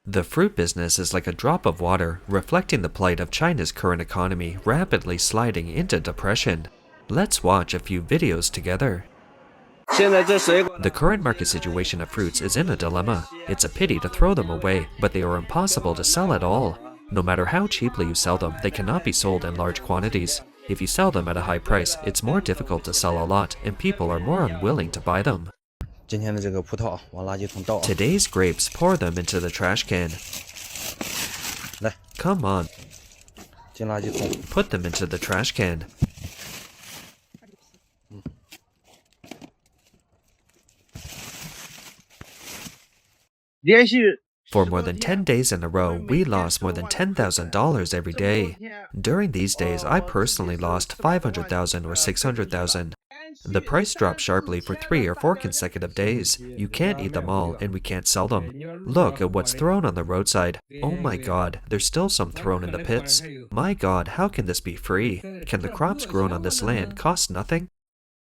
The fruit business is like a drop of water, reflecting the plight of China's current economy rapidly sliding into depression. Let's watch a few videos together. The current market situation of fruits is in a dilemma. It's a pity to throw them away, but they are impossible to sell at all. No matter how cheaply you sell them, they cannot be sold in large quantities. If you sell them at a high price, it's more difficult to sell a lot, and people are more unwilling to buy them. Today's grapes, pour them into the trash can. Come on. Put them into the trash can. For more than 10 days in a row, we lost more than $10,000 every day. During these days, I personally lost $500,000 or $600,000. The price dropped sharply for 3 or 4 consecutive days. You can't eat them all, and we can't sell them. Look at what's thrown on the roadside. Oh my god, there's still some thrown in the pits. My god, how can this be free? Can the crops grown on this land cost nothing?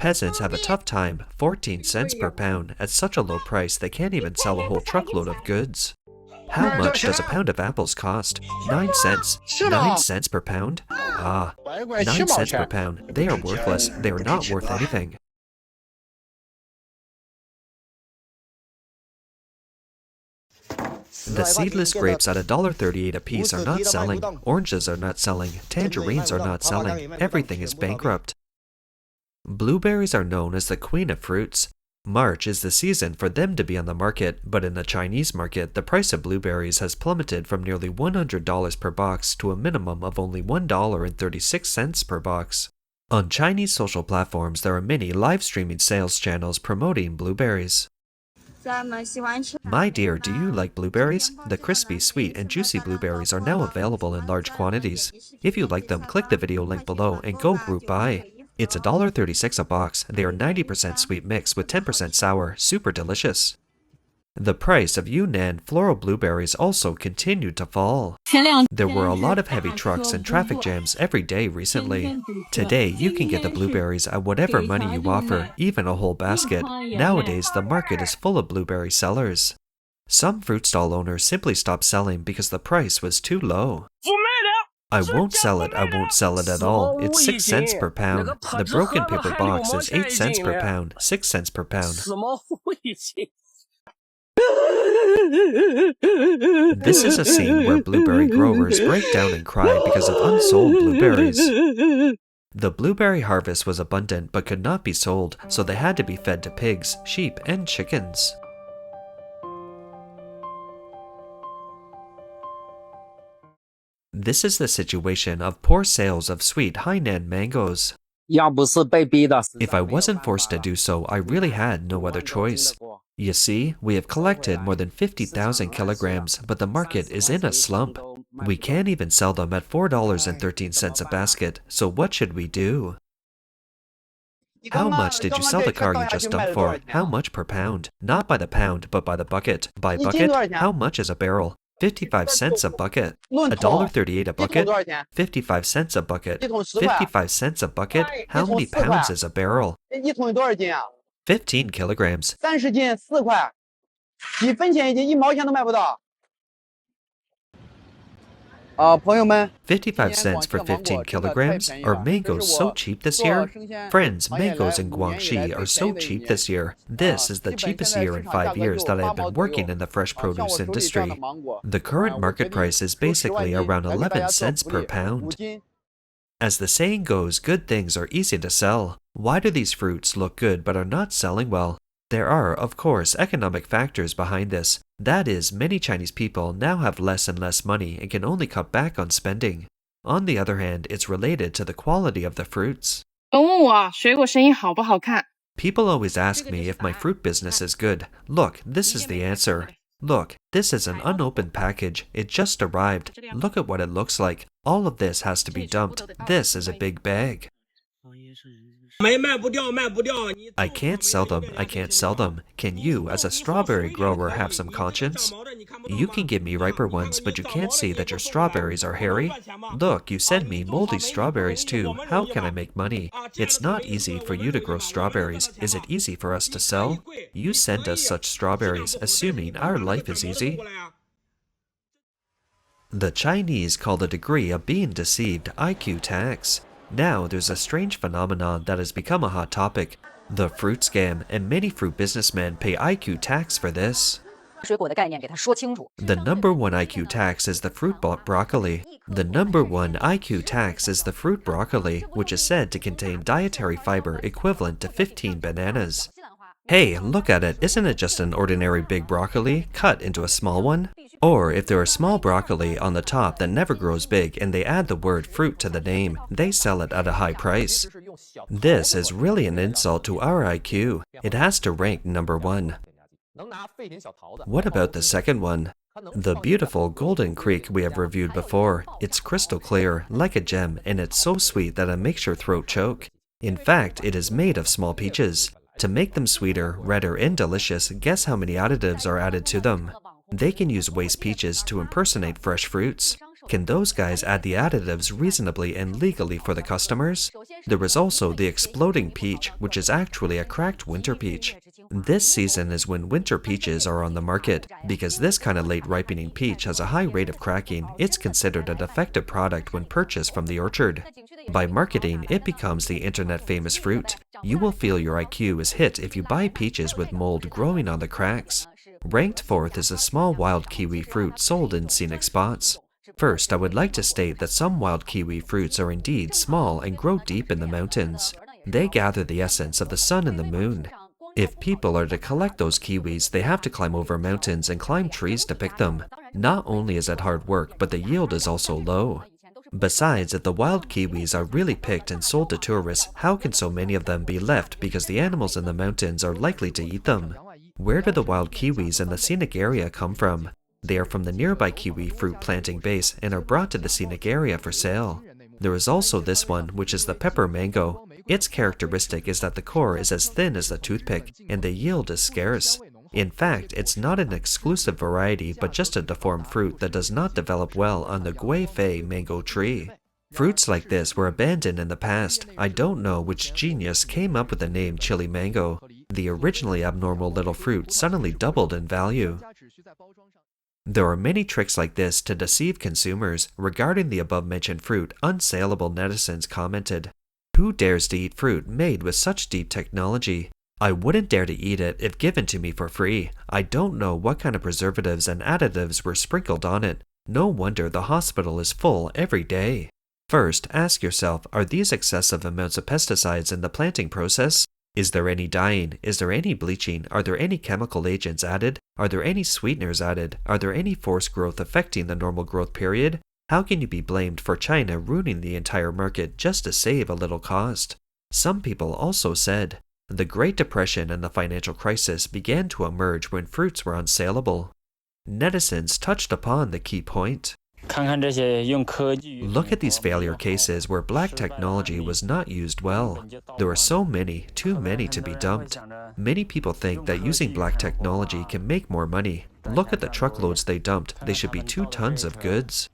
Peasants have a tough time, 14 cents per pound. At such a low price, they can't even sell a whole truckload of goods. How much does a pound of apples cost? 9 cents. 9 cents per pound? Ah, 9 cents per pound. They are worthless. They are not worth anything. The seedless grapes at $1.38 a piece are not selling. Oranges are not selling. Tangerines are not selling. Everything is bankrupt. Blueberries are known as the queen of fruits. March is the season for them to be on the market, but in the Chinese market, the price of blueberries has plummeted from nearly $100 per box to a minimum of only $1.36 per box. On Chinese social platforms, there are many live streaming sales channels promoting blueberries. My dear, do you like blueberries? The crispy, sweet, and juicy blueberries are now available in large quantities. If you like them, click the video link below and go group buy. It's $1.36 a box. They are 90% sweet mix with 10% sour, super delicious. The price of Yunnan floral blueberries also continued to fall. There were a lot of heavy trucks and traffic jams every day recently. Today, you can get the blueberries at whatever money you offer, even a whole basket. Nowadays, the market is full of blueberry sellers. Some fruit stall owners simply stopped selling because the price was too low. I won't sell it at all. It's 6 cents per pound. The broken paper box is 8 cents per pound, 6 cents per pound. This is a scene where blueberry growers break down and cry because of unsold blueberries. The blueberry harvest was abundant but could not be sold, so they had to be fed to pigs, sheep, and chickens. This is the situation of poor sales of sweet Hainan mangoes. If I wasn't forced to do so, I really had no other choice. You see, we have collected more than 50,000 kilograms, but the market is in a slump. We can't even sell them at $4.13 a basket, so what should we do? How much did you sell the car you just dumped for? How much per pound? Not by the pound, but by the bucket. By bucket, how much is a barrel? 55 cents a bucket. $1.38 a bucket. 55 cents a bucket. 55 cents a bucket. How many pounds is a barrel? 15 kilograms. 55 cents for 15 kilograms? Are mangoes so cheap this year? Friends, mangoes in Guangxi are so cheap this year. This is the cheapest year in 5 years that I have been working in the fresh produce industry. The current market price is basically around 11 cents per pound. As the saying goes, good things are easy to sell. Why do these fruits look good but are not selling well? There are, of course, economic factors behind this. That is, many Chinese people now have less and less money and can only cut back on spending. On the other hand, it's related to the quality of the fruits. People always ask me if my fruit business is good. Look, this is the answer. Look, this is an unopened package. It just arrived. Look at what it looks like. All of this has to be dumped. This is a big bag. I can't sell them. I can't sell them. Can you, as a strawberry grower, have some conscience? You can give me riper ones, but you can't see that your strawberries are hairy. Look, you send me moldy strawberries too. How can I make money? It's not easy for you to grow strawberries. Is it easy for us to sell? You send us such strawberries, assuming our life is easy. The Chinese call the degree of being deceived IQ tax. Now there's a strange phenomenon that has become a hot topic, the fruit scam, and many fruit businessmen pay IQ tax for this. The number one IQ tax is the fruit broccoli. The number one IQ tax is the fruit broccoli, which is said to contain dietary fiber equivalent to 15 bananas. Hey, look at it, isn't it just an ordinary big broccoli cut into a small one? Or if there are small broccoli on the top that never grows big and they add the word fruit to the name, they sell it at a high price. This is really an insult to our IQ. It has to rank number one. What about the second one? The beautiful Golden Creek we have reviewed before. It's crystal clear, like a gem, and it's so sweet that it makes your throat choke. In fact, it is made of small peaches. To make them sweeter, redder, and delicious, guess how many additives are added to them? They can use waste peaches to impersonate fresh fruits. Can those guys add the additives reasonably and legally for the customers? There is also the exploding peach, which is actually a cracked winter peach. This season is when winter peaches are on the market. Because this kind of late ripening peach has a high rate of cracking, it's considered a defective product when purchased from the orchard. By marketing, it becomes the internet famous fruit. You will feel your IQ is hit if you buy peaches with mold growing on the cracks. Ranked fourth is a small wild kiwi fruit sold in scenic spots. First, I would like to state that some wild kiwi fruits are indeed small and grow deep in the mountains. They gather the essence of the sun and the moon. If people are to collect those kiwis, they have to climb over mountains and climb trees to pick them. Not only is it hard work, but the yield is also low. Besides, if the wild kiwis are really picked and sold to tourists, how can so many of them be left because the animals in the mountains are likely to eat them? Where do the wild kiwis in the scenic area come from? They are from the nearby kiwi fruit planting base and are brought to the scenic area for sale. There is also this one, which is the pepper mango. Its characteristic is that the core is as thin as a toothpick, and the yield is scarce. In fact, it's not an exclusive variety, but just a deformed fruit that does not develop well on the Guifei mango tree. Fruits like this were abandoned in the past. I don't know which genius came up with the name chili mango. The originally abnormal little fruit suddenly doubled in value. There are many tricks like this to deceive consumers. Regarding the above-mentioned fruit, unsellable netizens commented, "Who dares to eat fruit made with such deep technology? I wouldn't dare to eat it if given to me for free. I don't know what kind of preservatives and additives were sprinkled on it. No wonder the hospital is full every day." First, ask yourself, are these excessive amounts of pesticides in the planting process? Is there any dyeing? Is there any bleaching? Are there any chemical agents added? Are there any sweeteners added? Are there any forced growth affecting the normal growth period? How can you be blamed for China ruining the entire market just to save a little cost? Some people also said, the Great Depression and the financial crisis began to emerge when fruits were unsellable. Netizens touched upon the key point. Look at these failure cases where black technology was not used well. There are so many, too many to be dumped. Many people think that using black technology can make more money. Look at the truckloads they dumped. They should be 2 tons of goods.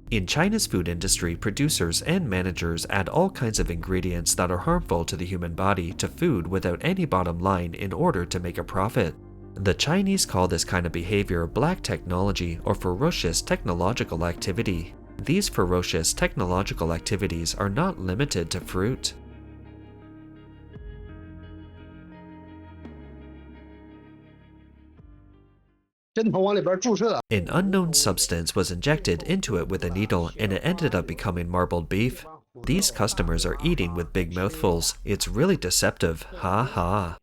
In China's food industry, producers and managers add all kinds of ingredients that are harmful to the human body to food without any bottom line in order to make a profit. The Chinese call this kind of behavior black technology or ferocious technological activity. These ferocious technological activities are not limited to fruit. An unknown substance was injected into it with a needle and it ended up becoming marbled beef. These customers are eating with big mouthfuls. It's really deceptive. Ha ha.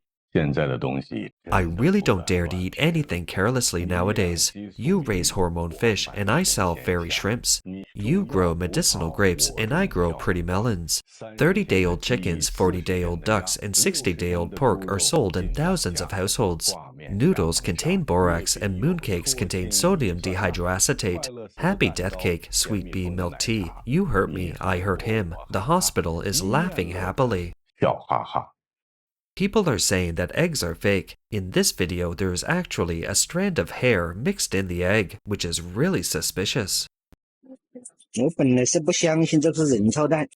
I really don't dare to eat anything carelessly nowadays. You raise hormone fish and I sell fairy shrimps. You grow medicinal grapes and I grow pretty melons. 30-day-old chickens, 40-day-old ducks, and 60-day-old pork are sold in thousands of households. Noodles contain borax and mooncakes contain sodium dehydroacetate. Happy death cake, sweet bee milk tea. You hurt me, I hurt him. The hospital is laughing happily. People are saying that eggs are fake. In this video, there is actually a strand of hair mixed in the egg, which is really suspicious.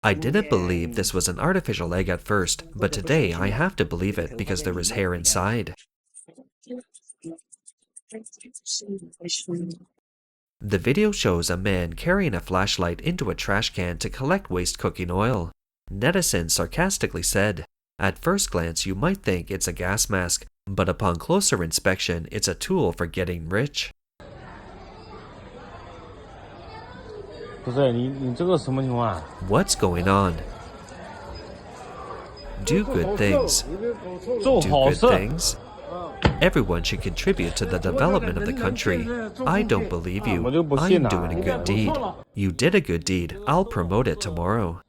I didn't believe this was an artificial egg at first, but today I have to believe it because there is hair inside. The video shows a man carrying a flashlight into a trash can to collect waste cooking oil. Netizens sarcastically said, "At first glance you might think it's a gas mask, but upon closer inspection it's a tool for getting rich." What's going on? Do good things. Do good things. Everyone should contribute to the development of the country. I don't believe you. I am doing a good deed. You did a good deed. I'll promote it tomorrow.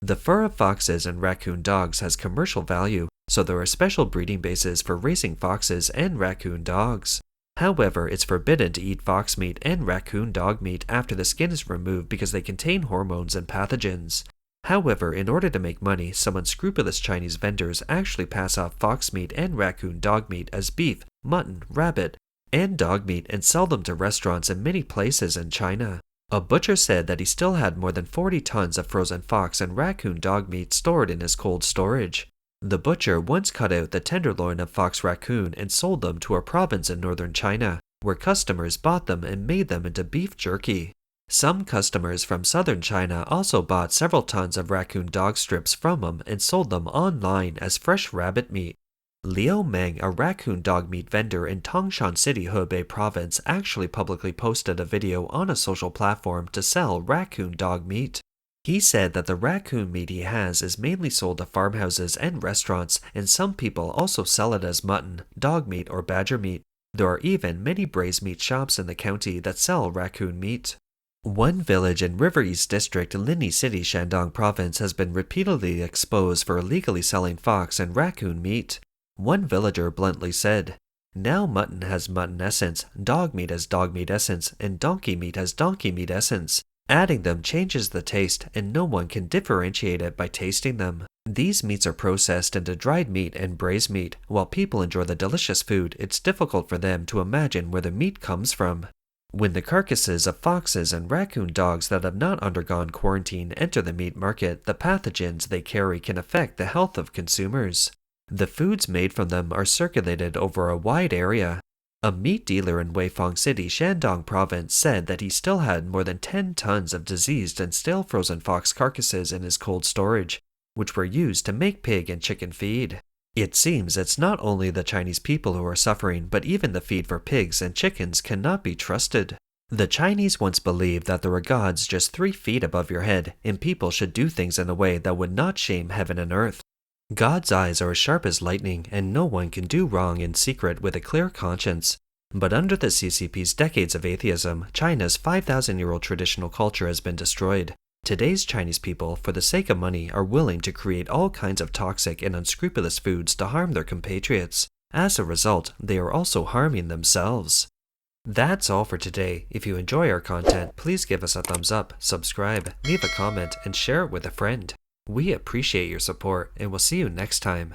The fur of foxes and raccoon dogs has commercial value, so there are special breeding bases for raising foxes and raccoon dogs. However, it's forbidden to eat fox meat and raccoon dog meat after the skin is removed because they contain hormones and pathogens. However, in order to make money, some unscrupulous Chinese vendors actually pass off fox meat and raccoon dog meat as beef, mutton, rabbit, and dog meat and sell them to restaurants in many places in China. A butcher said that he still had more than 40 tons of frozen fox and raccoon dog meat stored in his cold storage. The butcher once cut out the tenderloin of fox raccoon and sold them to a province in northern China, where customers bought them and made them into beef jerky. Some customers from southern China also bought several tons of raccoon dog strips from him and sold them online as fresh rabbit meat. Liu Meng, a raccoon dog meat vendor in Tangshan City, Hebei province, actually publicly posted a video on a social platform to sell raccoon dog meat. He said that the raccoon meat he has is mainly sold to farmhouses and restaurants, and some people also sell it as mutton, dog meat, or badger meat. There are even many braised meat shops in the county that sell raccoon meat. One village in River East District, Linyi City, Shandong province, has been repeatedly exposed for illegally selling fox and raccoon meat. One villager bluntly said, "Now mutton has mutton essence, dog meat has dog meat essence, and donkey meat has donkey meat essence. Adding them changes the taste, and no one can differentiate it by tasting them. These meats are processed into dried meat and braised meat. While people enjoy the delicious food, it's difficult for them to imagine where the meat comes from." When the carcasses of foxes and raccoon dogs that have not undergone quarantine enter the meat market, the pathogens they carry can affect the health of consumers. The foods made from them are circulated over a wide area. A meat dealer in Weifang City, Shandong province, said that he still had more than 10 tons of diseased and stale frozen fox carcasses in his cold storage, which were used to make pig and chicken feed. It seems it's not only the Chinese people who are suffering, but even the feed for pigs and chickens cannot be trusted. The Chinese once believed that there were gods just 3 feet above your head, and people should do things in a way that would not shame heaven and earth. God's eyes are as sharp as lightning, and no one can do wrong in secret with a clear conscience. But under the CCP's decades of atheism, China's 5,000-year-old traditional culture has been destroyed. Today's Chinese people, for the sake of money, are willing to create all kinds of toxic and unscrupulous foods to harm their compatriots. As a result, they are also harming themselves. That's all for today. If you enjoy our content, please give us a thumbs up, subscribe, leave a comment, and share it with a friend. We appreciate your support, and we'll see you next time.